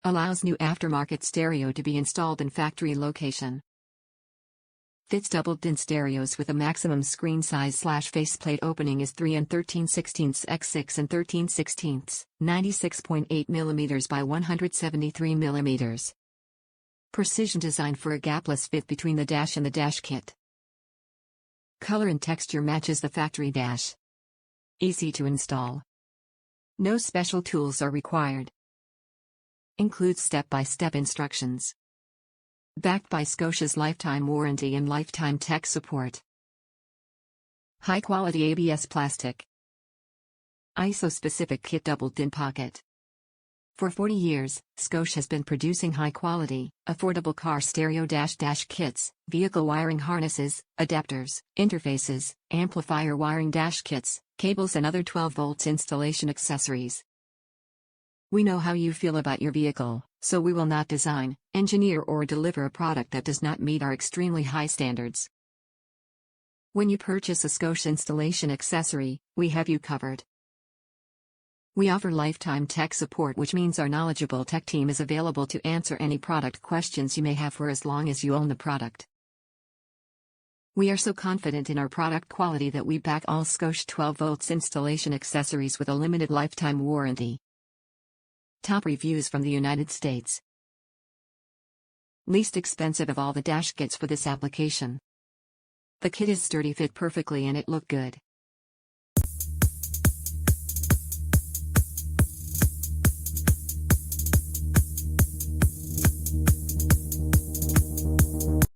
Allows new aftermarket stereo to be installed in factory location. Fits double DIN stereos with a maximum screen size/faceplate opening is 3 13/16 x 6 13/16, 96.8 mm by 173 mm. Precision design for a gapless fit between the dash and the dash kit. Color and texture matches the factory dash. Easy to install. No special tools are required. Includes step-by-step instructions. Backed by Scosche's lifetime warranty and lifetime tech support. High-quality ABS plastic. ISO-specific kit double DIN pocket. For 40 years, Scosche has been producing high-quality, affordable car stereo dash kits, vehicle wiring harnesses, adapters, interfaces, amplifier wiring dash kits, cables and other 12 volts installation accessories. We know how you feel about your vehicle, so we will not design, engineer or deliver a product that does not meet our extremely high standards. When you purchase a Scosche installation accessory, we have you covered. We offer lifetime tech support, which means our knowledgeable tech team is available to answer any product questions you may have for as long as you own the product. We are so confident in our product quality that we back all Scosche 12 volts installation accessories with a limited lifetime warranty. Top reviews from the United States. Least expensive of all the dash kits for this application. The kit is sturdy, fit perfectly and it look good.